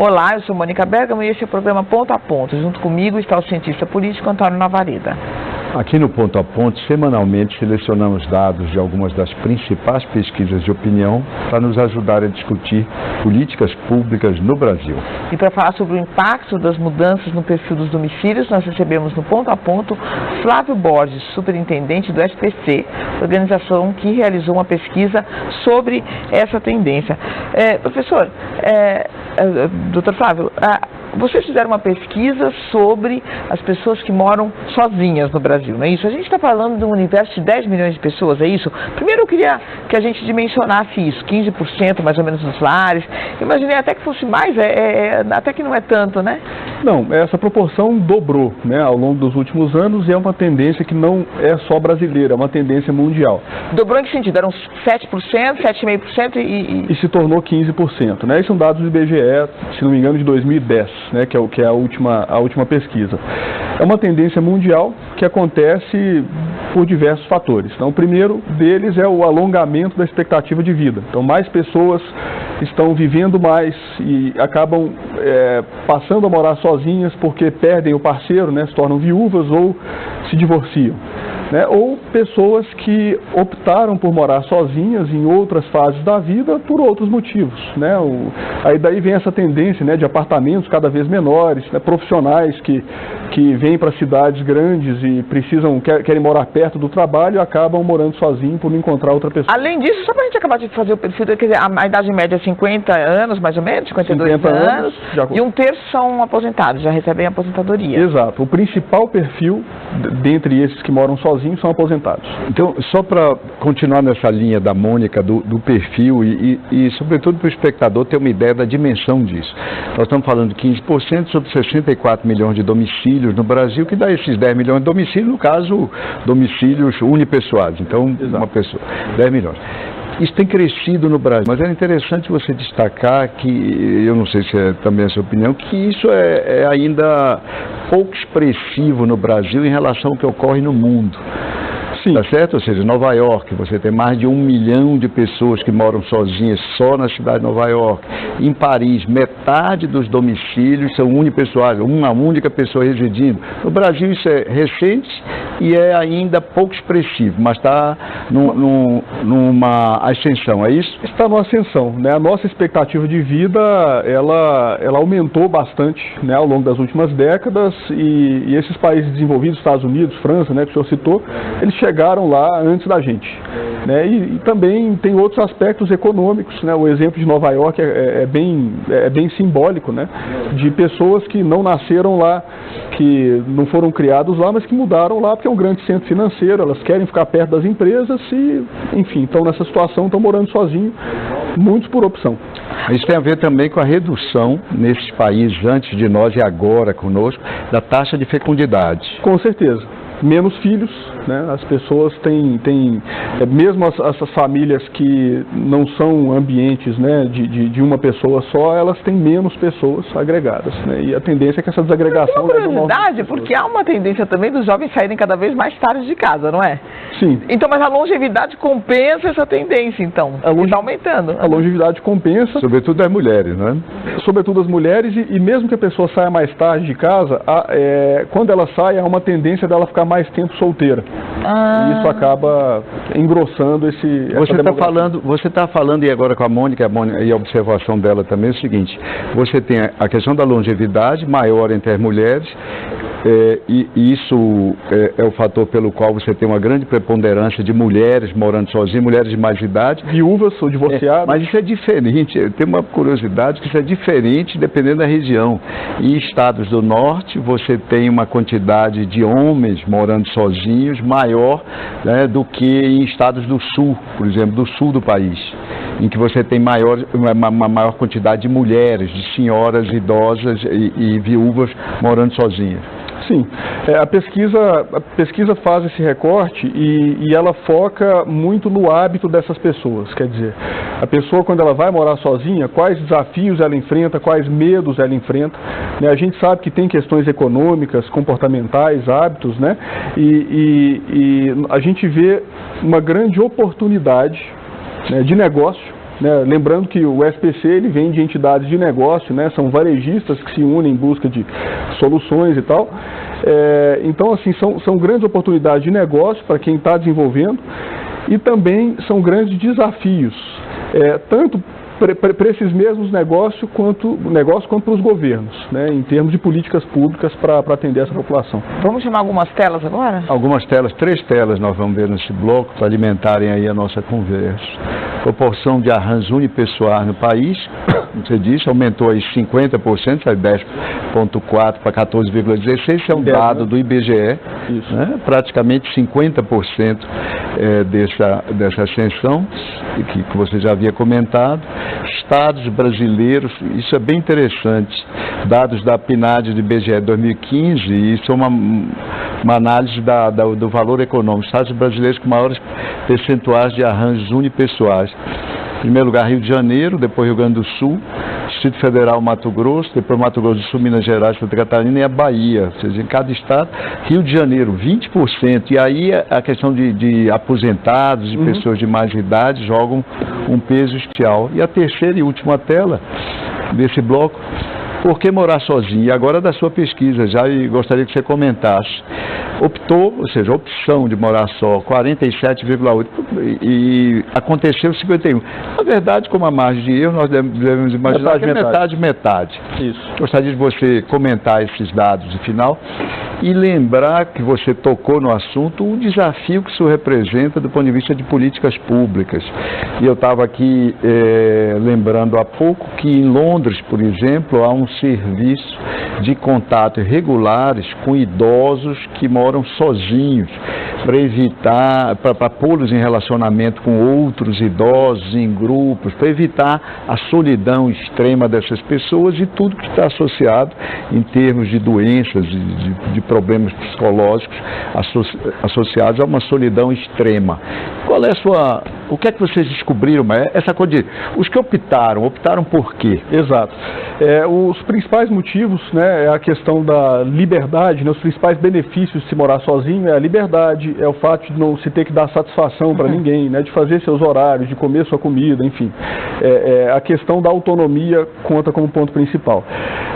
Olá, eu sou Mônica Bergamo e este é o programa Ponto a Ponto. Junto comigo está o cientista político Antônio Navarrete. Aqui no Ponto a Ponto, semanalmente selecionamos dados de algumas das principais pesquisas de opinião para nos ajudar a discutir políticas públicas no Brasil. E para falar sobre o impacto das mudanças no perfil dos domicílios, nós recebemos no Ponto a Ponto Flávio Borges, superintendente do SPC, organização que realizou uma pesquisa sobre essa tendência. Professor, doutor Flávio, vocês fizeram uma pesquisa sobre as pessoas que moram sozinhas no Brasil, não é isso? A gente está falando de um universo de 10 milhões de pessoas, é isso? Primeiro eu queria que a gente dimensionasse isso, 15% mais ou menos dos lares. Imaginei até que fosse mais, até que não é tanto, né? Não, essa proporção dobrou, né, ao longo dos últimos anos e é uma tendência que não é só brasileira, é uma tendência mundial. Dobrou em que sentido? Eram 7%, 7,5% e se tornou 15%, né? Esses são dados do IBGE, se não me engano, de 2010, né, que é a última pesquisa. É uma tendência mundial que acontece por diversos fatores. Então, o primeiro deles é o alongamento da expectativa de vida. Então, mais pessoas estão vivendo mais e acabam passando a morar sozinhas porque perdem o parceiro, né, se tornam viúvas ou se divorciam. Né, ou pessoas que optaram por morar sozinhas em outras fases da vida por outros motivos. Né, aí daí vem essa tendência, né, de apartamentos cada vez menores, né, profissionais que vêm para cidades grandes e querem morar perto do trabalho e acabam morando sozinhos por não encontrar outra pessoa. Além disso, só para a gente acabar de fazer o perfil, quer dizer, a idade média é 50 anos, mais ou menos, 52 anos e um terço são aposentados, já recebem aposentadoria. Exato. O principal perfil, dentre esses que moram sozinhos, são aposentados. Então, só para continuar nessa linha da Mônica, do perfil e sobretudo para o espectador ter uma ideia da dimensão disso. Nós estamos falando de 15% sobre 64 milhões de domicílios no Brasil, que dá esses 10 milhões de domicílios, no caso, domicílios unipessoais. Então, exato, uma pessoa, 10 milhões. Isso tem crescido no Brasil, mas é interessante você destacar que, eu não sei se é também a sua opinião, que isso é ainda pouco expressivo no Brasil em relação ao que ocorre no mundo. Sim. Tá certo? Ou seja, Nova York, você tem mais de 1 milhão de pessoas que moram sozinhas só na cidade de Nova York. Em Paris, metade dos domicílios são unipessoais, uma única pessoa residindo. No Brasil isso é recente e é ainda pouco expressivo, mas está numa ascensão, é isso? Está numa ascensão, né? A nossa expectativa de vida, ela aumentou bastante, né, ao longo das últimas décadas e esses países desenvolvidos, Estados Unidos, França, né, que o senhor citou, eles chegaram lá antes da gente, né? E também tem outros aspectos econômicos, né? O exemplo de Nova York é bem simbólico, né? De pessoas que não nasceram lá, que não foram criados lá, mas que mudaram lá porque é um grande centro financeiro, elas querem ficar perto das empresas e, enfim, estão nessa situação, estão morando sozinhos, muitos por opção. Isso tem a ver também com a redução nesses países, antes de nós e agora conosco, da taxa de fecundidade. Com certeza. Menos filhos, né? As pessoas têm mesmo essas famílias que não são ambientes, né, de uma pessoa só, elas têm menos pessoas agregadas, né? E a tendência é que essa desagregação... Uma curiosidade, porque há uma tendência também dos jovens saírem cada vez mais tarde de casa, não é? Sim. Então, mas a longevidade compensa essa tendência, então? Está aumentando. A longevidade compensa. Sobretudo das mulheres, não é? Sobretudo as mulheres e mesmo que a pessoa saia mais tarde de casa, quando ela sai, há uma tendência dela ficar mais tempo solteira. E isso acaba engrossando Você está falando, e agora com a Mônica e a observação dela também, é o seguinte: você tem a questão da longevidade maior entre as mulheres, e isso é o fator pelo qual você tem uma grande preponderância de mulheres morando sozinhas, mulheres de mais idade. Viúvas ou divorciadas. Mas isso é diferente, tem uma curiosidade que isso é diferente dependendo da região. Em estados do norte, você tem uma quantidade de homens morando sozinhos maior, né, do que em estados do sul, por exemplo, do sul do país, em que você tem uma maior quantidade de mulheres, de senhoras idosas e viúvas morando sozinhas. Sim, a pesquisa faz esse recorte e ela foca muito no hábito dessas pessoas. Quer dizer, a pessoa, quando ela vai morar sozinha, quais desafios ela enfrenta, quais medos ela enfrenta, né? A gente sabe que tem questões econômicas, comportamentais, hábitos, né? E a gente vê uma grande oportunidade, né, de negócio, né? Lembrando que o SPC ele vem de entidades de negócio, né? São varejistas que se unem em busca de soluções e tal. Então, assim, são grandes oportunidades de negócio para quem está desenvolvendo e também são grandes desafios, tanto para esses mesmos negócios quanto para os governos, né, em termos de políticas públicas para atender essa população. Vamos chamar algumas telas agora? Algumas telas, 3 telas nós vamos ver nesse bloco para alimentarem aí a nossa conversa. Proporção de arranjos unipessoais no país, como você disse, aumentou aí 50%, sai 10,4 para 14,16, isso é um dado do IBGE, né, praticamente 50% dessa ascensão, que você já havia comentado. Estados brasileiros, isso é bem interessante, dados da PNAD do IBGE 2015, isso é uma análise do valor econômico. Estados brasileiros com maiores percentuais de arranjos unipessoais. Em primeiro lugar, Rio de Janeiro, depois Rio Grande do Sul, Distrito Federal, Mato Grosso, depois Mato Grosso do Sul, Minas Gerais, Santa Catarina e a Bahia. Ou seja, em cada estado, Rio de Janeiro, 20%. E aí a questão de aposentados e pessoas de mais idade jogam um peso especial. E a terceira e última tela desse bloco, por que morar sozinho? E agora da sua pesquisa já, e gostaria que você comentasse. Optou, ou seja, a opção de morar só, 47,8%, e aconteceu 51%. Na verdade, com uma margem de erro, nós devemos imaginar que é metade. Isso. Gostaria de você comentar esses dados de final e lembrar que você tocou no assunto, o desafio que isso representa do ponto de vista de políticas públicas. E eu estava aqui lembrando há pouco que em Londres, por exemplo, há um serviço de contato regulares com idosos que moram sozinhos, para evitar, para pô-los em relacionamento com outros idosos, em grupos, para evitar a solidão extrema dessas pessoas e tudo que está associado em termos de doenças, de problemas psicológicos associados a uma solidão extrema. Qual é a sua... O que é que vocês descobriram? Essa coisa de... Os que optaram por quê? Exato. Os principais motivos, né, é a questão da liberdade, né, os principais benefícios de se morar sozinho é a liberdade, é o fato de não se ter que dar satisfação para ninguém, né, de fazer seus horários, de comer sua comida, enfim. A questão da autonomia conta como ponto principal.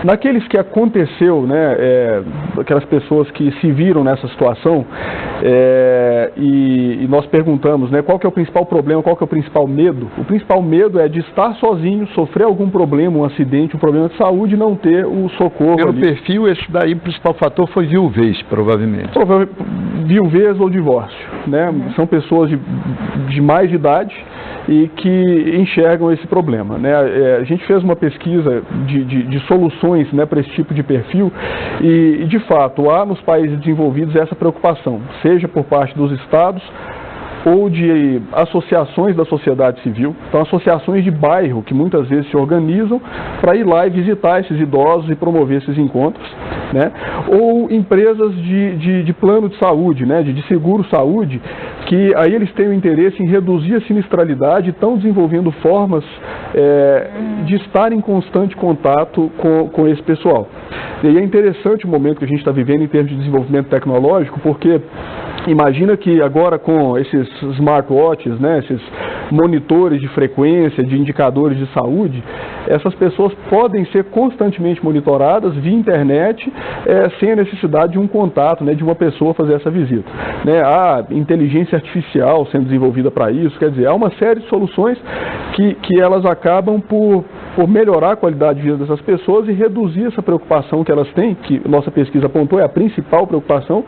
Naqueles que aconteceu, né, aquelas pessoas que se viram nessa situação, e nós perguntamos, né, qual que é o principal problema, qual que é o principal medo? O principal medo é de estar sozinho, sofrer algum problema, um acidente, um problema de saúde e não ter o socorro. Pelo perfil, esse daí, o principal fator foi viuvez, provavelmente. Viuvez ou divórcio, né? São pessoas de mais idade e que enxergam esse problema, né? A gente fez uma pesquisa de soluções, né, para esse tipo de perfil e, de fato, há nos países desenvolvidos essa preocupação, seja por parte dos estados ou de associações da sociedade civil, então associações de bairro que muitas vezes se organizam para ir lá e visitar esses idosos e promover esses encontros, né? Ou empresas de plano de saúde, né, de seguro-saúde, que aí eles têm o interesse em reduzir a sinistralidade e estão desenvolvendo formas de estar em constante contato com esse pessoal. E aí é interessante o momento que a gente está vivendo em termos de desenvolvimento tecnológico, porque imagina que agora com esses smartwatches, né, esses monitores de frequência, de indicadores de saúde, essas pessoas podem ser constantemente monitoradas via internet, sem a necessidade de um contato, né, de uma pessoa fazer essa visita, né? Há inteligência artificial sendo desenvolvida para isso, quer dizer, há uma série de soluções que elas acabam por melhorar a qualidade de vida dessas pessoas e reduzir essa preocupação que elas têm, que nossa pesquisa apontou, é a principal preocupação,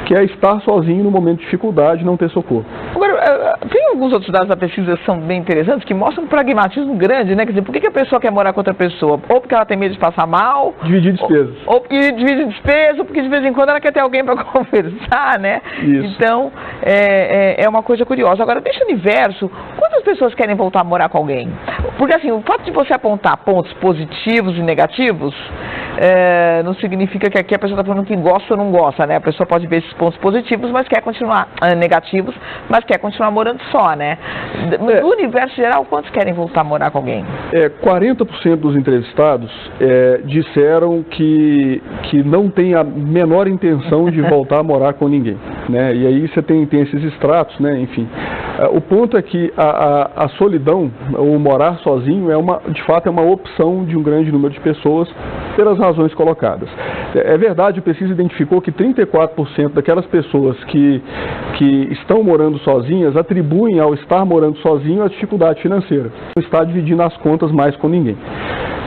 que é estar sozinho no momento de dificuldade e não ter socorro. Agora, tem alguns outros dados da pesquisa que são bem interessantes, que mostram um pragmatismo grande, né? Quer dizer, por que a pessoa quer morar com outra pessoa? Ou porque ela tem medo de passar mal, dividir despesas. Ou porque divide despesas, ou porque de vez em quando ela quer ter alguém para conversar, né? Isso. Então, é uma coisa curiosa. Agora, deixa o universo, quantas pessoas querem voltar a morar com alguém? Porque assim, o fato de você apontar pontos positivos e negativos, não significa que aqui a pessoa está falando que gosta ou não gosta, né? A pessoa pode ver esses pontos positivos, mas quer continuar, negativos, mas quer continuar morando só, né? No universo geral, quantos querem voltar a morar com alguém? 40% dos entrevistados disseram que não tem a menor intenção de voltar a morar com ninguém, né? E aí você tem esses extratos, né? Enfim, o ponto é que a solidão, ou morar sozinho, de fato é uma opção de um grande número de pessoas pelas razões colocadas. É verdade, a pesquisa identificou que 34% daquelas pessoas que estão morando sozinhas atribuem ao estar morando sozinho a dificuldade financeira, não está dividindo as contas mais com ninguém.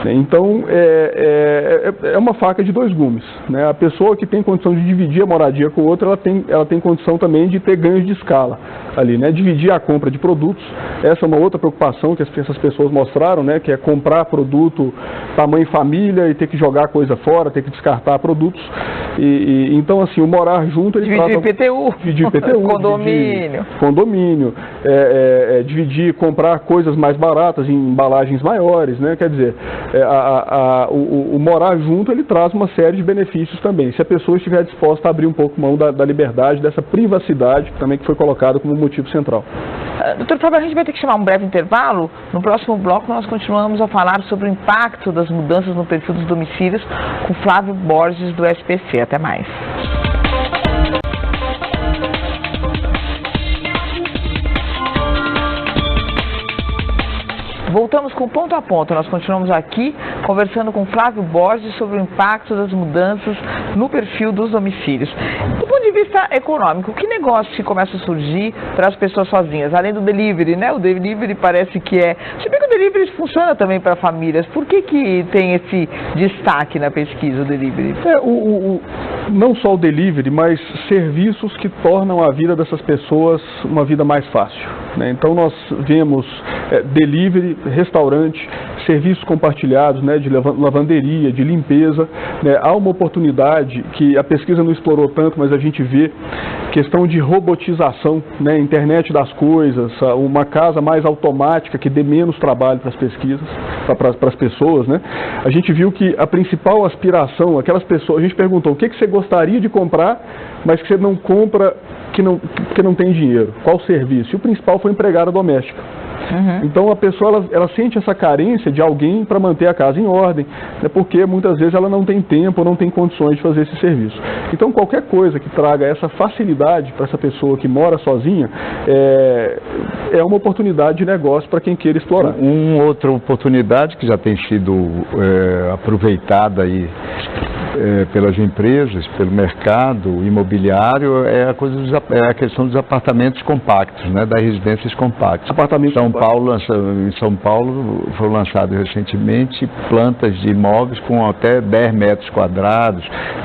Então, é uma faca de dois gumes, né? A pessoa que tem condição de dividir a moradia com outra, ela tem condição também de ter ganhos de escala ali, né? Dividir a compra de produtos, essa é uma outra preocupação que essas pessoas mostraram, né? Que é comprar produto tamanho família e ter que jogar coisa fora, ter que descartar produtos. Então, assim, o morar junto... Dividir IPTU, condomínio, dividir, comprar coisas mais baratas em embalagens maiores, né? Quer dizer, o morar junto, ele traz uma série de benefícios também, se a pessoa estiver disposta a abrir um pouco mão da liberdade, dessa privacidade também que foi colocada como motivo central. Doutor Fábio, a gente vai ter que chamar um breve intervalo. No próximo bloco nós continuamos a falar sobre o impacto das mudanças no perfil dos domicílios com Flávio Borges do SPC. Até mais. Voltamos com Ponto a Ponto. Nós continuamos aqui conversando com Flávio Borges sobre o impacto das mudanças no perfil dos domicílios. Do ponto de vista econômico, que negócio que começa a surgir para as pessoas sozinhas? Além do delivery, né? O delivery parece que se bem que o delivery funciona também para famílias. Por que tem esse destaque na pesquisa, o delivery? Não só o delivery, mas serviços que tornam a vida dessas pessoas uma vida mais fácil, né? Então nós vemos delivery, restaurante, serviços compartilhados, né, de lavanderia, de limpeza, né? Há uma oportunidade que a pesquisa não explorou tanto, mas a gente vê questão de robotização, né, internet das coisas, uma casa mais automática que dê menos trabalho para as pesquisas, para as pessoas, né? A gente viu que a principal aspiração, aquelas pessoas, a gente perguntou o que você gostaria de comprar, mas que você não compra, que não tem dinheiro, qual serviço? E o principal foi empregada doméstica. Uhum. Então a pessoa ela sente essa carência de alguém para manter a casa em ordem, né, porque muitas vezes ela não tem tempo, não tem condições de fazer esse serviço. Então qualquer coisa que traga essa facilidade para essa pessoa que mora sozinha é uma oportunidade de negócio para quem queira explorar. Uma outra oportunidade que já tem sido aproveitada aí pelas empresas, pelo mercado imobiliário, é a questão dos apartamentos compactos, né, das residências compactas. Em São Paulo foram lançados recentemente plantas de imóveis com até 10 metros quadrados,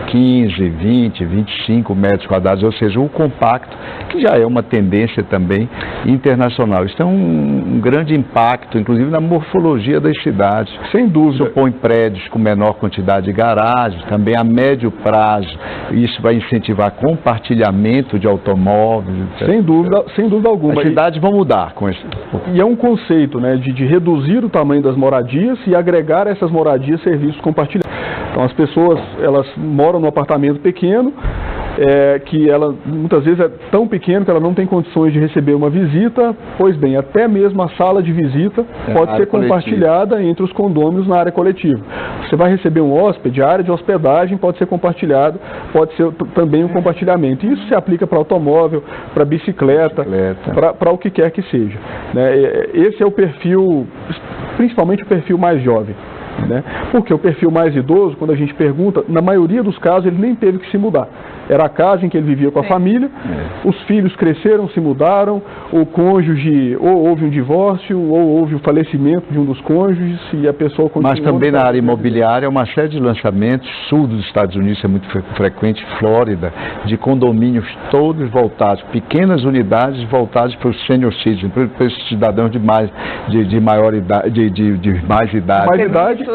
15, 20, 25 metros quadrados, ou seja, o compacto, que já é uma tendência também internacional. Isso tem um grande impacto, inclusive na morfologia das cidades. Sem dúvida. Supõe prédios com menor quantidade de garagens, também a médio prazo, isso vai incentivar compartilhamento de automóveis. Etc. Sem dúvida alguma. As cidades vão mudar com isso. E é um conceito, né, de reduzir o tamanho das moradias e agregar a essas moradias serviços compartilhados. Então as pessoas, elas moram num apartamento pequeno, que ela muitas vezes é tão pequeno que ela não tem condições de receber uma visita, pois bem, até mesmo a sala de visita pode ser compartilhada entre os condôminos na área coletiva. Você vai receber um hóspede, a área de hospedagem pode ser compartilhada, pode ser também um compartilhamento. E isso se aplica para automóvel, para bicicleta. Para o que quer que seja, né? Esse é o perfil, principalmente o perfil mais jovem, né? Porque o perfil mais idoso, quando a gente pergunta, na maioria dos casos ele nem teve que se mudar. Era a casa em que ele vivia com a família, os filhos cresceram, se mudaram, o cônjuge, ou houve um divórcio, ou houve o falecimento de um dos cônjuges, e a pessoa continua... Mas também na área imobiliária, uma série de lançamentos, sul dos Estados Unidos é muito frequente, Flórida, de condomínios todos voltados, pequenas unidades voltadas para os senior citizens, para os cidadãos de mais idade.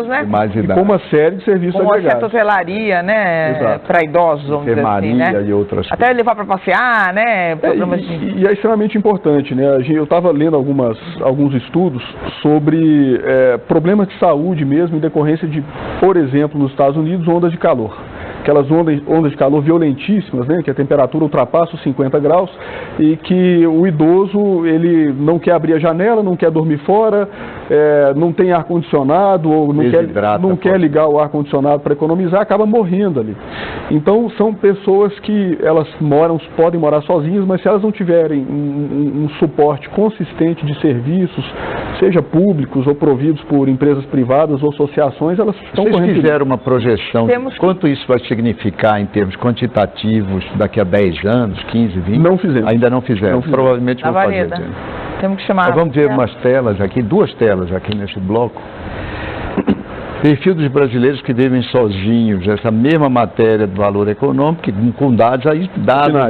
Né? E com uma série de serviços agregados. Uma certa hotelaria, né, para idosos, vamos dizer assim. assim, né? e outras Até coisas. levar para passear, né? E é extremamente importante, né? Eu estava lendo alguns estudos sobre problemas de saúde mesmo em decorrência de, por exemplo, nos Estados Unidos, ondas de calor. Aquelas ondas de calor violentíssimas, né, que a temperatura ultrapassa os 50 graus e que o idoso, ele não quer abrir a janela, não quer dormir fora, não tem ar-condicionado ou não quer ligar o ar-condicionado para economizar, acaba morrendo ali. Então, são pessoas que elas podem morar sozinhas, mas se elas não tiverem um suporte consistente de serviços, seja públicos ou providos por empresas privadas ou associações, elas estão correndo. Vocês fizeram uma projeção de quanto isso vai significar em termos quantitativos daqui a 10 anos, 15, 20? Não fizemos. Ainda não fizeram. Provavelmente vão fazer. Temos que chamar. Nós vamos ver umas telas aqui, 2 telas aqui nesse bloco. Perfil dos brasileiros que vivem sozinhos, essa mesma matéria do valor econômico, com dados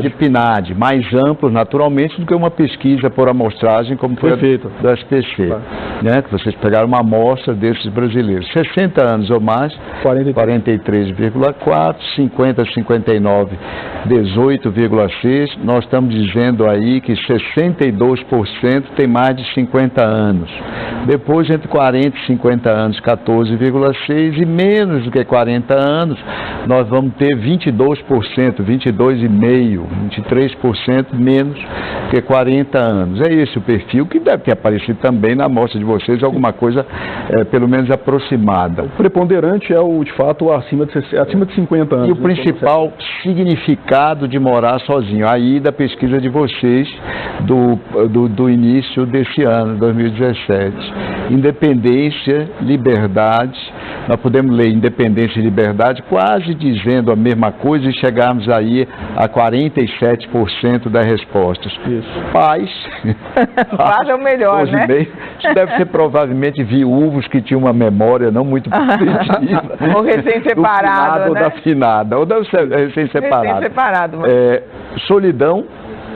de PNAD, mais amplos, naturalmente, do que uma pesquisa por amostragem, como foi a do SPC. Claro. Né? Que vocês pegaram uma amostra desses brasileiros. 60 anos ou mais, 43,4, 50 a 59, 18,6. Nós estamos dizendo aí que 62% tem mais de 50 anos. Depois, entre 40 e 50 anos, 14,6%. E menos do que 40 anos, nós vamos ter 22%, 22,5%, 23% menos que 40 anos. É esse o perfil que deve ter aparecido também na amostra de vocês, alguma coisa pelo menos aproximada. O preponderante é de fato, acima de 50 anos. E o principal significado de morar sozinho, aí da pesquisa de vocês do início desse ano, 2017. Independência, liberdade. Nós podemos ler independência e liberdade quase dizendo a mesma coisa e chegarmos aí a 47% das respostas. Isso. Paz. Paz é o melhor, né? Isso deve ser provavelmente viúvos que tinham uma memória não muito positiva. Ou recém-separado, ou da finada, ou deve ser recém-separado. Recém-separado. Solidão.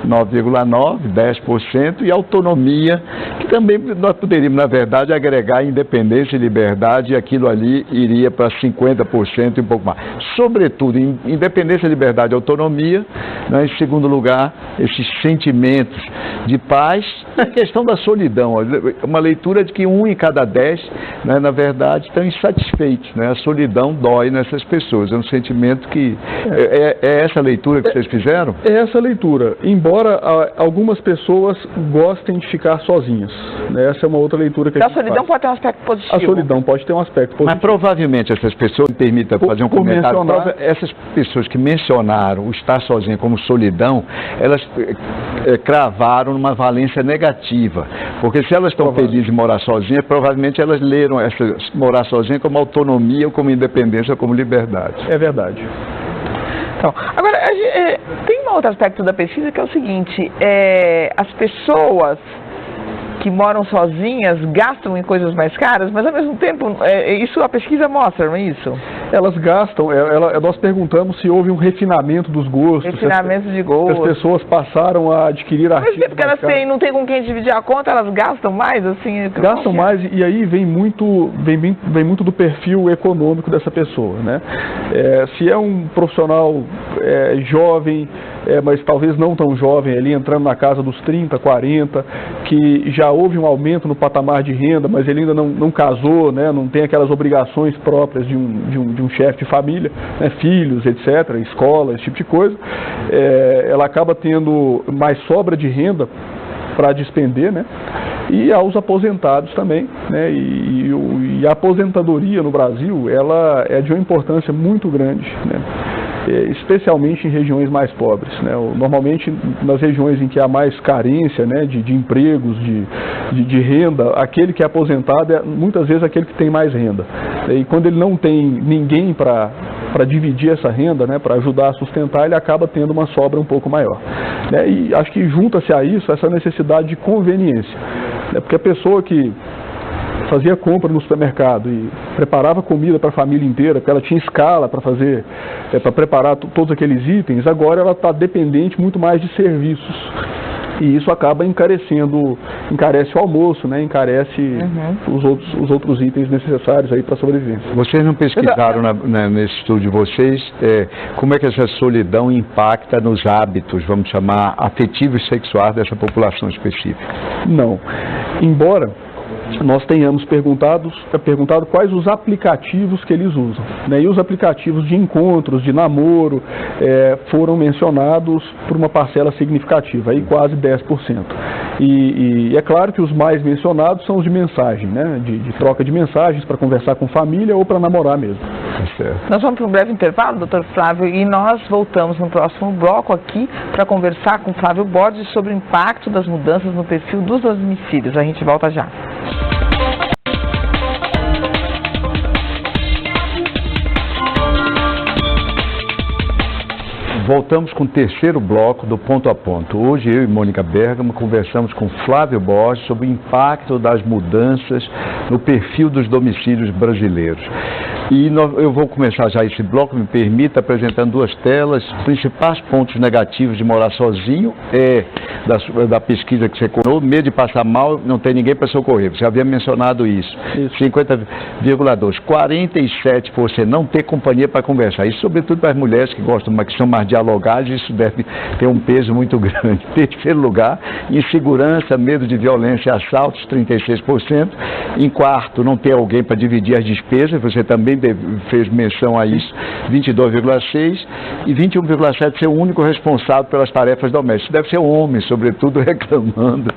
9,9%, 10%, e autonomia, que também nós poderíamos, na verdade, agregar independência e liberdade, e aquilo ali iria para 50% e um pouco mais. Sobretudo, independência, liberdade e autonomia, né, em segundo lugar, esses sentimentos de paz, e a questão da solidão, uma leitura de que 1 em cada 10, né, na verdade, estão insatisfeitos, né, a solidão dói nessas pessoas, é um sentimento que... É essa leitura que vocês fizeram? É essa leitura, embora algumas pessoas gostem de ficar sozinhas. Né? Essa é uma outra leitura que a gente faz. A solidão pode ter um aspecto positivo. A solidão pode ter um aspecto positivo. Mas provavelmente essas pessoas, me permita fazer um comentário, essas pessoas que mencionaram o estar sozinha como solidão, elas cravaram numa valência negativa. Porque se elas estão felizes em morar sozinhas, provavelmente elas leram essa morar sozinha como autonomia, ou como independência, ou como liberdade. É verdade. Então, agora, tem um outro aspecto da pesquisa que é o seguinte, as pessoas que moram sozinhas gastam em coisas mais caras, mas ao mesmo tempo, isso a pesquisa mostra, não é isso? Elas gastam, nós perguntamos se houve um refinamento dos gostos. Refinamento de gostos. As pessoas passaram a adquirir artigos. Mas porque elas não têm com quem dividir a conta, elas gastam mais, assim? Gastam mais, e aí vem muito do perfil econômico dessa pessoa, né? Se é um profissional jovem, mas talvez não tão jovem, ali entrando na casa dos 30, 40, que já houve um aumento no patamar de renda, mas ele ainda não casou, né? Não tem aquelas obrigações próprias de um chefe de família, né? Filhos, etc., escola, esse tipo de coisa, ela acaba tendo mais sobra de renda para despender, né? E aos aposentados também, né? E a aposentadoria no Brasil, ela é de uma importância muito grande, né? Especialmente em regiões mais pobres, né? Normalmente nas regiões em que há mais carência, né, de empregos, de renda, aquele que é aposentado é muitas vezes aquele que tem mais renda. E quando ele não tem ninguém para dividir essa renda, né, para ajudar a sustentar, ele acaba tendo uma sobra um pouco maior. Né? E acho que junta-se a isso essa necessidade de conveniência, né? Porque a pessoa que fazia compra no supermercado e preparava comida para a família inteira, porque ela tinha escala para fazer, para preparar todos aqueles itens, agora ela está dependente muito mais de serviços. E isso acaba encarece o almoço, né? Encarece os outros itens necessários aí para a sobrevivência. Vocês não pesquisaram nesse estudo de vocês como é que essa solidão impacta nos hábitos, vamos chamar, afetivos e sexuais dessa população específica? Não. Embora nós tenhamos perguntado quais os aplicativos que eles usam, né? E os aplicativos de encontros, de namoro, foram mencionados por uma parcela significativa, aí quase 10%. E é claro que os mais mencionados são os de mensagem, né? De troca de mensagens para conversar com família ou para namorar mesmo. Certo. Nós vamos para um breve intervalo, doutor Flávio, e nós voltamos no próximo bloco aqui para conversar com Flávio Borges sobre o impacto das mudanças no perfil dos domicílios. A gente volta já. Voltamos com o terceiro bloco do Ponto a Ponto. Hoje eu e Mônica Bergamo conversamos com Flávio Borges sobre o impacto das mudanças no perfil dos domicílios brasileiros. E eu vou começar já esse bloco, me permita, apresentando duas telas. Os principais pontos negativos de morar sozinho da pesquisa que você colocou, medo de passar mal, não tem ninguém para socorrer. Você havia mencionado isso. 50,2%. 47% não ter companhia para conversar. Isso sobretudo para as mulheres que gostam, que são mais dialogadas, isso deve ter um peso muito grande. Terceiro lugar, insegurança, medo de violência e assaltos, 36%. Em quarto, não ter alguém para dividir as despesas, você também fez menção a isso, 22,6%, e 21,7% ser o único responsável pelas tarefas domésticas. Deve ser o homem, sobretudo, reclamando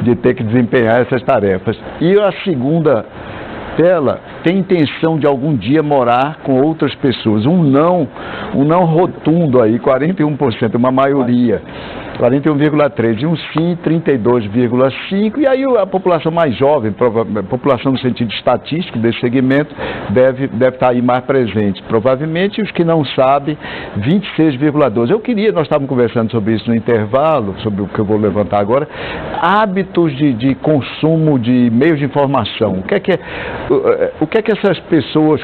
de ter que desempenhar essas tarefas. E a segunda tela tem intenção de algum dia morar com outras pessoas. Um não rotundo aí, 41%, uma maioria. 41,3%, e um sim, 32,5%, e aí a população mais jovem, população no sentido estatístico desse segmento, deve estar aí mais presente. Provavelmente os que não sabem, 26,12%. Nós estávamos conversando sobre isso no intervalo, sobre o que eu vou levantar agora, hábitos de consumo de meios de informação.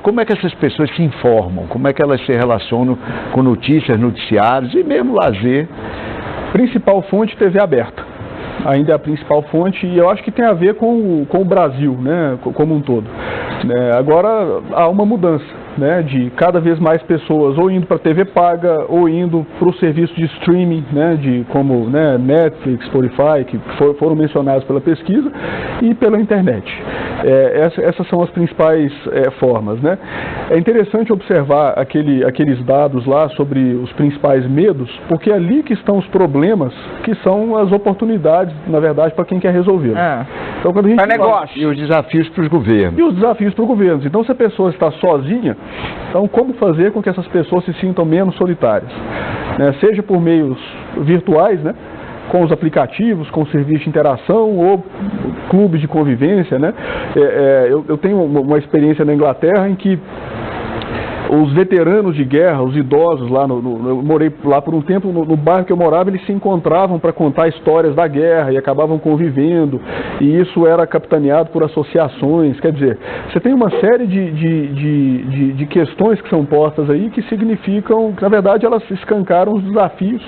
Como é que essas pessoas se informam? Como é que elas se relacionam com notícias, noticiários e mesmo lazer? Principal fonte, TV aberta. Ainda é a principal fonte, e eu acho que tem a ver com o Brasil, né, como um todo. Agora há uma mudança, né, de cada vez mais pessoas ou indo para a TV paga ou indo para o serviço de streaming, né, como Netflix, Spotify, que foram mencionados pela pesquisa, e pela internet. Essas são as principais formas, né? É interessante observar aqueles dados lá sobre os principais medos, porque é ali que estão os problemas, que são as oportunidades, na verdade, para quem quer resolver. Então, quando a gente negócio. E os desafios para os governos. E os desafios para os governos. Então, se a pessoa está sozinha, então como fazer com que essas pessoas se sintam menos solitárias? Seja por meios virtuais, né? Com os aplicativos, com o serviço de interação ou clubes de convivência, né? Eu tenho uma experiência na Inglaterra em que os veteranos de guerra, os idosos lá, eu morei lá por um tempo, no bairro que eu morava, eles se encontravam para contar histórias da guerra e acabavam convivendo, e isso era capitaneado por associações. Quer dizer, você tem uma série de questões que são postas aí que significam, que na verdade elas escancaram os desafios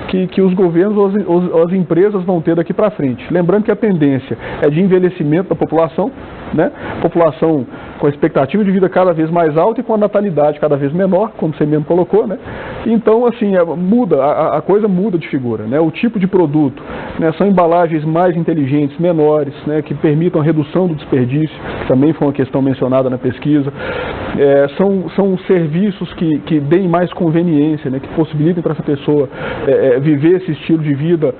que os governos ou as empresas vão ter daqui para frente. Lembrando que a tendência é de envelhecimento da população, né? População com a expectativa de vida cada vez mais alta e com a natalidade cada vez menor, como você mesmo colocou, né? Então, assim, a coisa muda de figura, né? O tipo de produto, né? São embalagens mais inteligentes, menores, né? Que permitam a redução do desperdício, que também foi uma questão mencionada na pesquisa. São serviços que deem mais conveniência, né? Que possibilitem para essa pessoa viver esse estilo de vida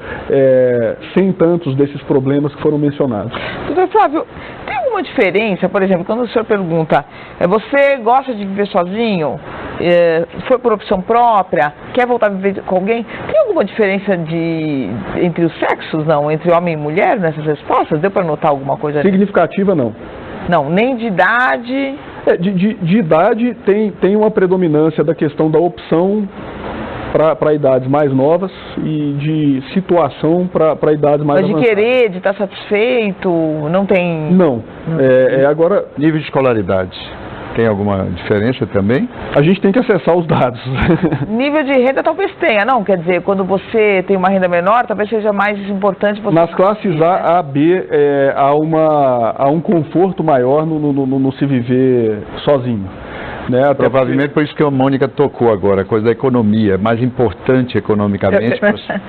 sem tantos desses problemas que foram mencionados. Doutor Flávio, tem alguma diferença, por exemplo, quando o senhor pergunta, você gosta de viver sozinho, foi por opção própria, quer voltar a viver com alguém, tem alguma diferença entre os sexos, não? Entre homem e mulher nessas respostas? Deu para notar alguma coisa? Significativa, não. Não, nem de idade? De idade tem uma predominância da questão da opção para idades mais novas e de situação para idades mais avançadas. Mas de querer, de estar satisfeito, não tem... Não. Agora... Nível de escolaridade. tem alguma diferença também? A gente tem que acessar os dados. Nível de renda talvez tenha, não? Quer dizer, quando você tem uma renda menor, talvez seja mais importante você... Nas classes A, B, há um conforto maior no se viver sozinho. Né? Provavelmente por isso que a Mônica tocou agora, a coisa da economia, é mais importante economicamente.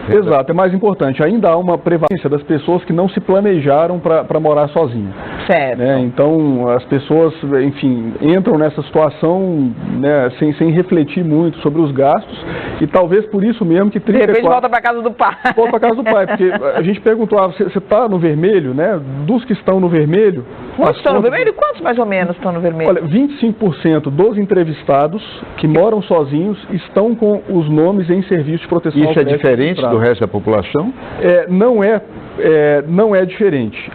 Exato, é mais importante. Ainda há uma prevalência das pessoas que não se planejaram para morar sozinho. Certo. Né? Então, as pessoas, enfim, entram nessa situação, né, sem refletir muito sobre os gastos e talvez por isso mesmo que... 34... De repente volta para casa do pai. Volta para casa do pai, porque a gente perguntou, você está no vermelho, né? Dos que estão no vermelho... Quantos estão no vermelho? Quantos mais ou menos estão no vermelho? Olha, 25% dos entrevistados que moram sozinhos estão com os nomes em serviço de proteção ao crédito. Isso é diferente registrado. do resto da população? Não é diferente.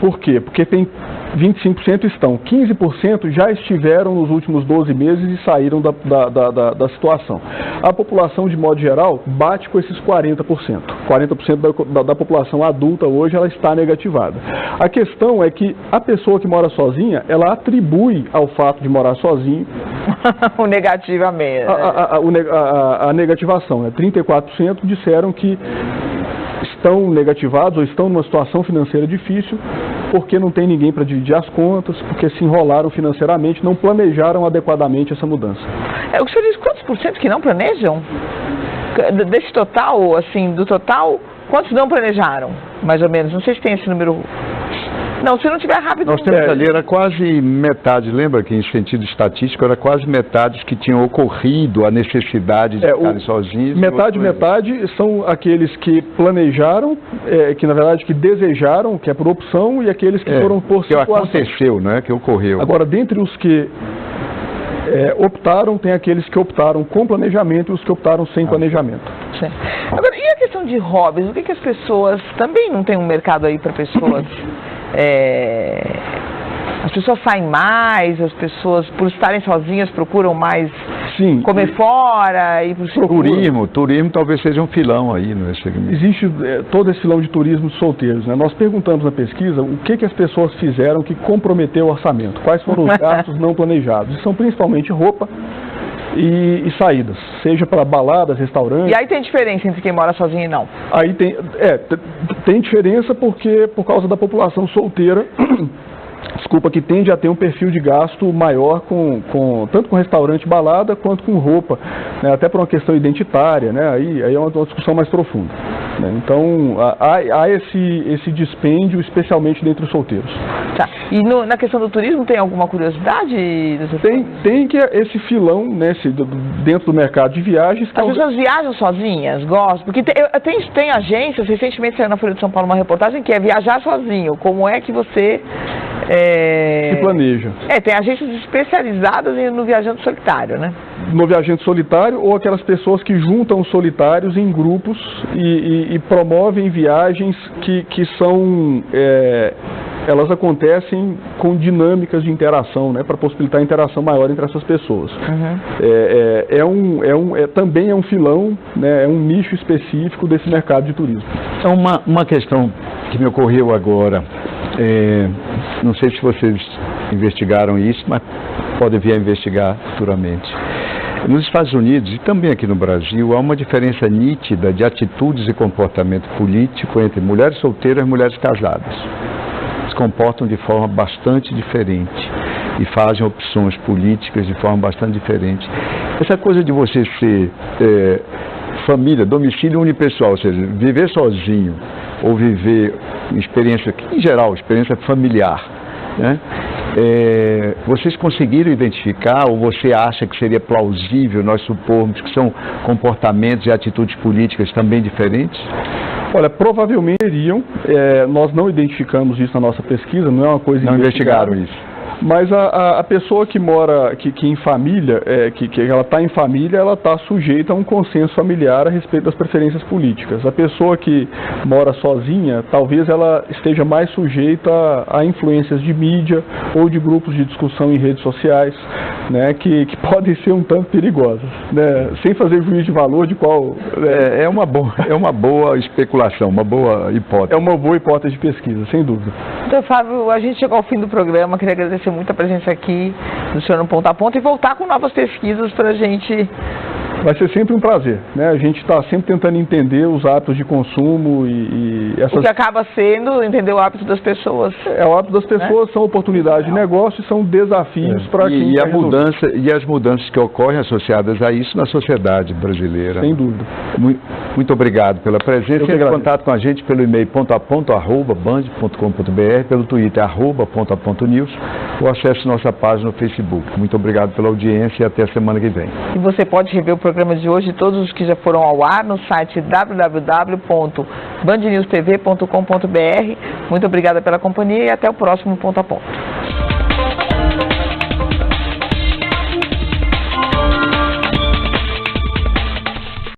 Por quê? Porque tem 25% estão, 15% já estiveram nos últimos 12 meses e saíram da situação. A população, de modo geral, bate com esses 40%. 40% da população adulta hoje ela está negativada. A questão é que a pessoa que mora sozinha, ela atribui ao fato de morar sozinho o negativamente. A negativação, né? 34% disseram que estão negativados ou estão numa situação financeira difícil porque não tem ninguém para dividir as contas, porque se enrolaram financeiramente, não planejaram adequadamente essa mudança. O senhor diz quantos por cento que não planejam? Desse total, assim, do total, quantos não planejaram? Mais ou menos, não sei se tem esse número... Não, se não tiver rápido... Nós temos ali, era quase metade, lembra que em sentido estatístico, era quase metade que tinham ocorrido a necessidade de ficarem sozinhos. Metade são aqueles que planejaram, que na verdade que desejaram, que é por opção, e aqueles que foram por situação. Que aconteceu, não é? Que ocorreu. Agora, dentre os que optaram, tem aqueles que optaram com planejamento e os que optaram sem planejamento. Sim. Agora, e a questão de hobbies? O que as pessoas... Também não tem um mercado aí para pessoas... As pessoas saem mais, as pessoas, por estarem sozinhas, procuram mais comer fora e Turismo talvez seja um filão aí nesse segmento. Existe todo esse filão de turismo de solteiros, né? Nós perguntamos na pesquisa o que as pessoas fizeram que comprometeu o orçamento, quais foram os gastos não planejados. E são principalmente roupa e saídas, seja para baladas, restaurantes. E aí tem diferença entre quem mora sozinho e não? Aí tem diferença por causa da população solteira, que tende a ter um perfil de gasto maior tanto com restaurante e balada, quanto com roupa, né? Até por uma questão identitária, né? Aí é uma discussão mais profunda. Né? Então, há esse dispêndio, especialmente dentre os solteiros. Tá. E na questão do turismo, tem alguma curiosidade? Tem que esse filão, né, dentro do mercado de viagens... As pessoas viajam sozinhas, gostam? Porque tem agências, recentemente saiu na Folha de São Paulo uma reportagem que é viajar sozinho. Como é que você... se planeja. Tem agências especializadas no viajante solitário, né? No viajante solitário ou aquelas pessoas que juntam os solitários em grupos e promovem viagens que são... elas acontecem com dinâmicas de interação, né, para possibilitar a interação maior entre essas pessoas. Também é um filão, né, é um nicho específico desse mercado de turismo. Então, uma questão que me ocorreu agora, não sei se vocês investigaram isso, mas podem vir a investigar futuramente. Nos Estados Unidos e também aqui no Brasil, há uma diferença nítida de atitudes e comportamento político entre mulheres solteiras e mulheres casadas. Se comportam de forma bastante diferente e fazem opções políticas de forma bastante diferente. Essa coisa de você ser família, domicílio unipessoal, ou seja, viver sozinho ou viver experiência, em geral, experiência familiar, né? Vocês conseguiram identificar ou você acha que seria plausível nós supormos que são comportamentos e atitudes políticas também diferentes? Olha, provavelmente iriam, nós não identificamos isso na nossa pesquisa, não é uma coisa... Não investigaram isso. Mas a pessoa que mora que em família, que ela está em família, ela está sujeita a um consenso familiar a respeito das preferências políticas. A pessoa que mora sozinha, talvez ela esteja mais sujeita a influências de mídia ou de grupos de discussão em redes sociais, né, que podem ser um tanto perigosas, né, sem fazer juízo de valor de qual... É uma boa especulação, uma boa hipótese. É uma boa hipótese de pesquisa, sem dúvida. Então, Fábio, a gente chegou ao fim do programa, queria agradecer agradecer muito a presença aqui do senhor no Ponto a Ponto e voltar com novas pesquisas para a gente... Vai ser sempre um prazer, né? A gente está sempre tentando entender os hábitos de consumo e essas... O que acaba sendo entender o hábito das pessoas. O hábito das pessoas, são oportunidades de negócio e são desafios para quem e as mudanças que ocorrem associadas a isso na sociedade brasileira. Sem dúvida. Muito obrigado pela presença. Entre em contato com a gente pelo e-mail pontoaponto@band.com.br, pelo Twitter @pontoapontonews, ou acesse nossa página no Facebook. Muito obrigado pela audiência e até a semana que vem. E você pode rever o programa de hoje e todos os que já foram ao ar no site www.bandnewstv.com.br. Muito obrigada pela companhia e até o próximo Ponto a Ponto.